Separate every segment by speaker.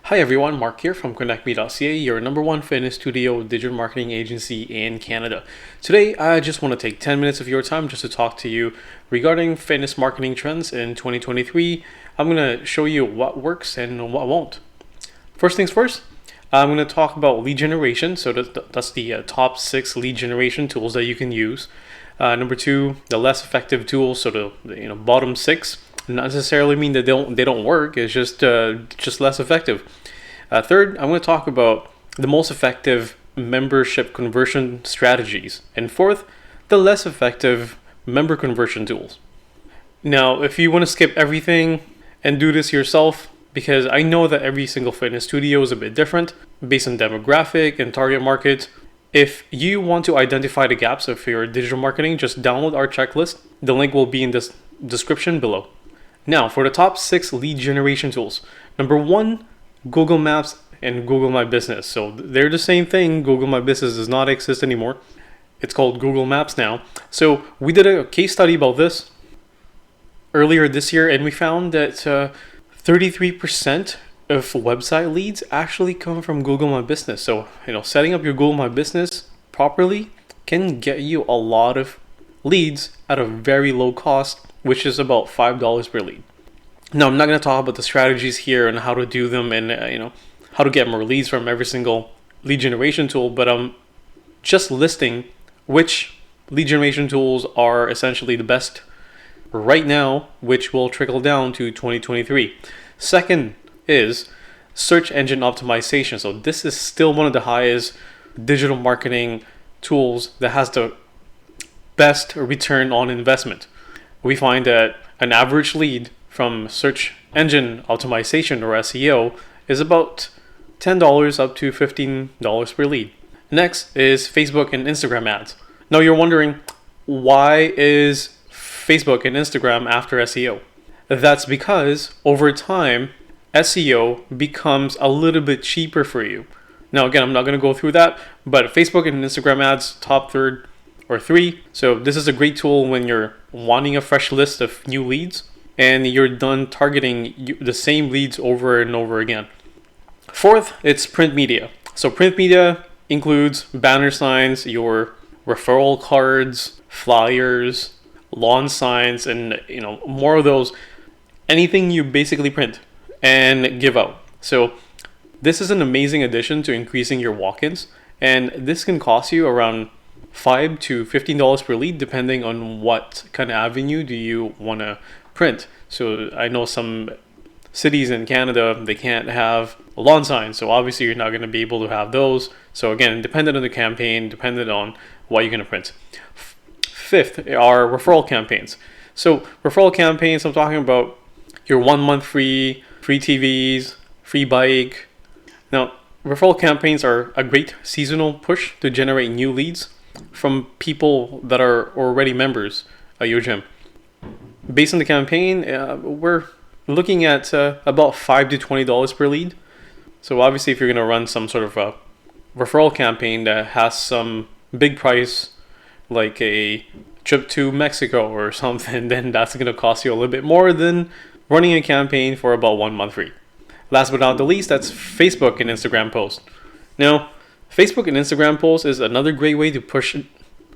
Speaker 1: Hi everyone, Mark here from ConnectMe.ca, your #1 fitness studio digital marketing agency in Canada. Today, I just want to take 10 minutes of your time just to talk to you regarding fitness marketing trends in 2023. I'm going to show you what works and what won't. First things first, I'm going to talk about lead generation. So that's the top 6 lead generation tools that you can use. Number 2, the less effective tools, so the bottom 6. Not necessarily mean that they don't work. It's just less effective. Third, I'm going to talk about the most effective membership conversion strategies, and fourth, the less effective member conversion tools. Now, if you want to skip everything and do this yourself, because I know that every single fitness studio is a bit different based on demographic and target market. If you want to identify the gaps of your digital marketing, just download our checklist. The link will be in this description below. Now, for the top 6 lead generation tools. Number 1, Google Maps and Google My Business. So they're the same thing. Google My Business does not exist anymore. It's called Google Maps now. So we did a case study about this earlier this year, and we found that 33% of website leads actually come from Google My Business. So, setting up your Google My Business properly can get you a lot of leads at a very low cost, which is about $5 per lead. Now, I'm not going to talk about the strategies here and how to do them and how to get more leads from every single lead generation tool, but I'm just listing which lead generation tools are essentially the best right now, which will trickle down to 2023. Second is search engine optimization. So this is still one of the highest digital marketing tools that has the best return on investment. We find that an average lead from search engine optimization or SEO is about $10 up to $15 per lead. Next is Facebook and Instagram ads. Now you're wondering, why is Facebook and Instagram after SEO? That's because over time, SEO becomes a little bit cheaper for you. Now again, I'm not going to go through that, but Facebook and Instagram ads, top 3rd or 3. So this is a great tool when you're wanting a fresh list of new leads and you're done targeting the same leads over and over again. Fourth, it's print media. So print media includes banner signs, your referral cards, flyers, lawn signs, and more of those. Anything you basically print and give out. So this is an amazing addition to increasing your walk-ins, and this can cost you around $5 to $15 per lead, depending on what kind of avenue do you want to print. So I know some cities in Canada, they can't have lawn signs, so obviously you're not going to be able to have those. So again, dependent on the campaign, dependent on what you're going to print. Fifth are referral campaigns. So referral campaigns, I'm talking about your 1 month free TVs, free bike. Now, referral campaigns are a great seasonal push to generate new leads from people that are already members at your gym. Based on the campaign, we're looking at about $5 to $20 per lead. So obviously, if you're going to run some sort of a referral campaign that has some big price, like a trip to Mexico or something, then that's going to cost you a little bit more than running a campaign for about 1 month free. Last but not the least, that's Facebook and Instagram posts. Now, Facebook and Instagram posts is another great way to push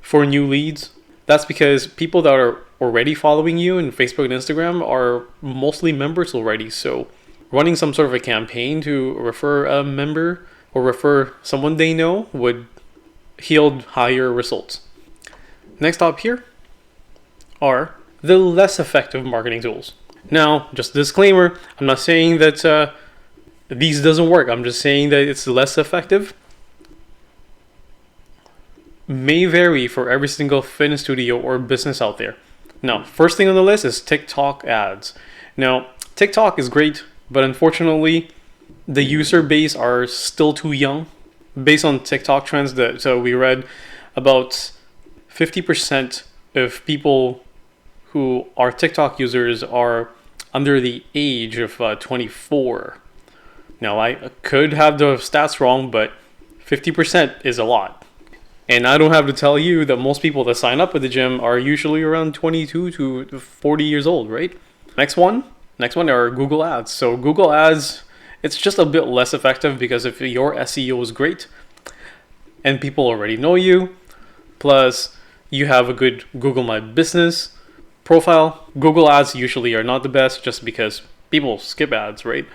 Speaker 1: for new leads. That's because people that are already following you in Facebook and Instagram are mostly members already. So running some sort of a campaign to refer a member or refer someone they know would yield higher results. Next up here are the less effective marketing tools. Now, just a disclaimer, I'm not saying that these doesn't work. I'm just saying that it's less effective. May vary for every single fitness studio or business out there. Now, first thing on the list is TikTok ads. Now, TikTok is great, but unfortunately, the user base are still too young. Based on TikTok trends, so we read about 50% of people who are TikTok users are under the age of 24. Now, I could have the stats wrong, but 50% is a lot. And I don't have to tell you that most people that sign up at the gym are usually around 22 to 40 years old, right? Next one are Google Ads. So Google Ads it's just a bit less effective because if your SEO is great and people already know you, plus you have a good Google My Business profile, Google ads usually are not the best just because people skip ads, right?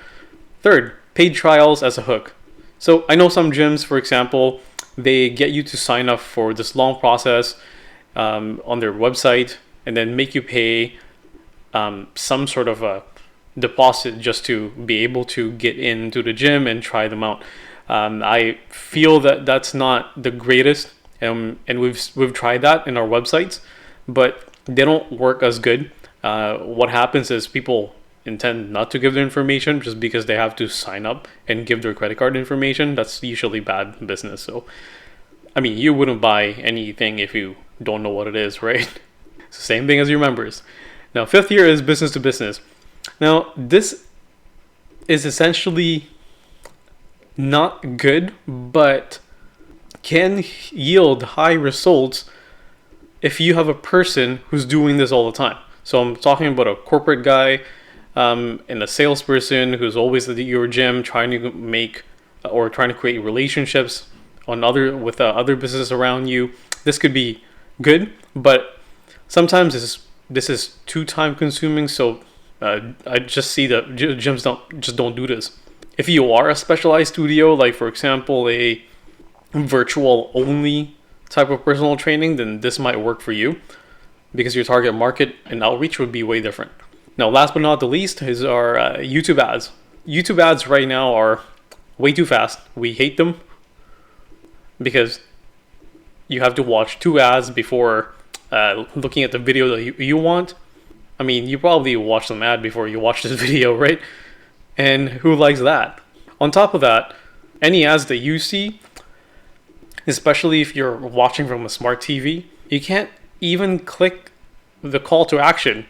Speaker 1: Third, paid trials as a hook. So I know some gyms, for example, they get you to sign up for this long process on their website and then make you pay some sort of a deposit just to be able to get into the gym and try them out. I feel that that's not the greatest, and we've tried that in our websites, but they don't work as good. What happens is people intend not to give their information just because they have to sign up and give their credit card information. That's usually bad business. So, I mean, you wouldn't buy anything if you don't know what it is, right? It's the same thing as your members. Now, fifth here is business to business. Now, this is essentially not good, but can yield high results if you have a person who's doing this all the time. So I'm talking about a corporate guy and a salesperson who's always at your gym trying to make or trying to create relationships with other businesses around you. This could be good, but sometimes this is too time consuming. So I just see that gyms don't do this. If you are a specialized studio, like for example a virtual only type of personal training, then this might work for you because your target market and outreach would be way different. Now, last but not the least is our YouTube ads. YouTube ads right now are way too fast. We hate them because you have to watch 2 ads before looking at the video that you want. I mean, you probably watch some ad before you watch this video, right? And who likes that? On top of that, any ads that you see, especially if you're watching from a smart TV, you can't even click the call to action.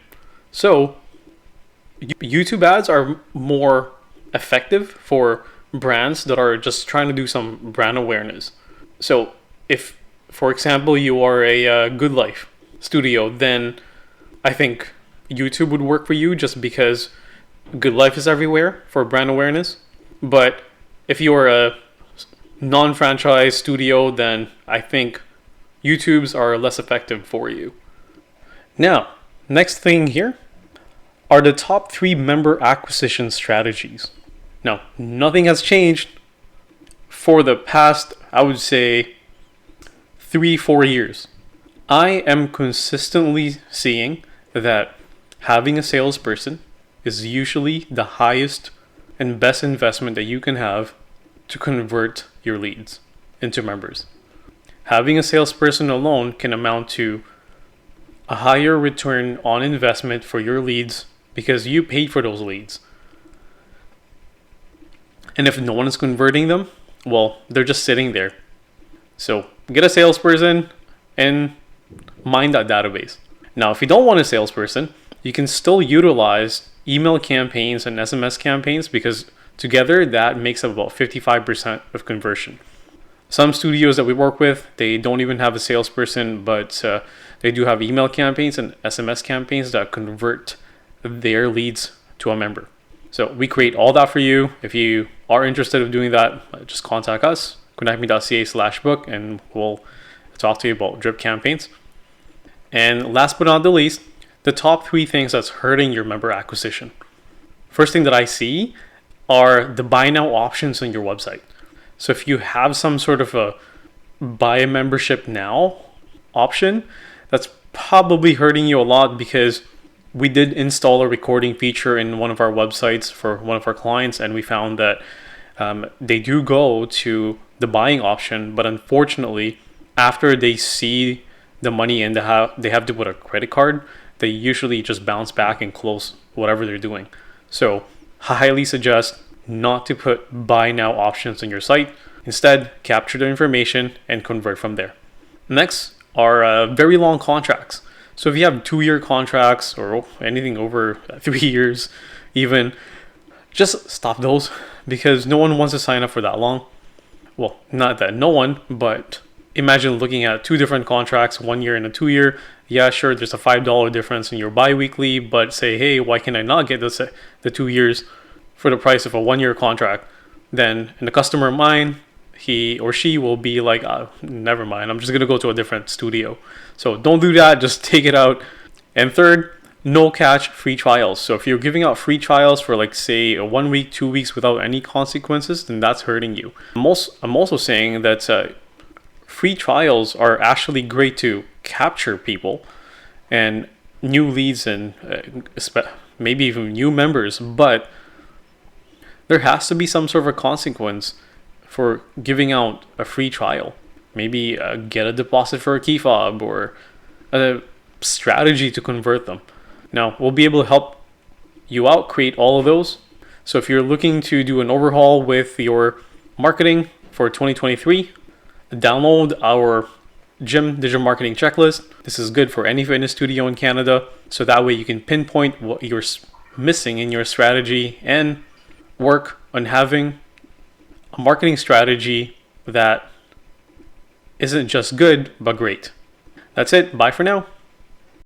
Speaker 1: So YouTube ads are more effective for brands that are just trying to do some brand awareness. So if, for example, you are a Good Life studio, then I think YouTube would work for you just because Good Life is everywhere for brand awareness. But if you're a non-franchise studio, then I think YouTubes are less effective for you. Now, next thing here are the top 3 member acquisition strategies. Now, nothing has changed for the past, I would say, 3-4 years. I am consistently seeing that having a salesperson is usually the highest and best investment that you can have to convert your leads into members. Having a salesperson alone can amount to a higher return on investment for your leads because you paid for those leads. And if no one is converting them, well, they're just sitting there. So get a salesperson and mine that database. Now, if you don't want a salesperson, you can still utilize email campaigns and SMS campaigns because together that makes up about 55% of conversion. Some studios that we work with, they don't even have a salesperson, but they do have email campaigns and SMS campaigns that convert their leads to a member. So we create all that for you. If you are interested in doing that, just contact us, connectme.ca/book, and we'll talk to you about drip campaigns. And last but not the least, the top 3 things that's hurting your member acquisition. First thing that I see are the buy now options on your website. So if you have some sort of a buy a membership now option, that's probably hurting you a lot because we did install a recording feature in one of our websites for one of our clients, and we found that they do go to the buying option, but unfortunately, after they see the money and they have to put a credit card, they usually just bounce back and close whatever they're doing. So I highly suggest not to put buy now options on your site. Instead, capture the information and convert from there. Next are very long contracts. So if you have 2-year contracts or anything over 3 years, even, just stop those because no one wants to sign up for that long. Well, not that no one, but imagine looking at 2 different contracts, 1 year and a 2-year. Yeah, sure, there's a $5 difference in your bi-weekly, but say, hey, why can I not get the 2 years for the price of a 1-year contract, then in the customer mind, he or she will be like, never mind, I'm just going to go to a different studio. So don't do that. Just take it out. And third, no catch free trials. So if you're giving out free trials for like say a 1 week, 2 weeks without any consequences, then that's hurting you. I'm also saying that free trials are actually great to capture people and new leads and maybe even new members, but there has to be some sort of a consequence for giving out a free trial. Maybe get a deposit for a key fob or a strategy to convert them. Now, we'll be able to help you out create all of those. So if you're looking to do an overhaul with your marketing for 2023, download our gym digital marketing checklist. This is good for any fitness studio in Canada. So that way you can pinpoint what you're missing in your strategy and work on having a marketing strategy that isn't just good, but great. That's it. Bye for now.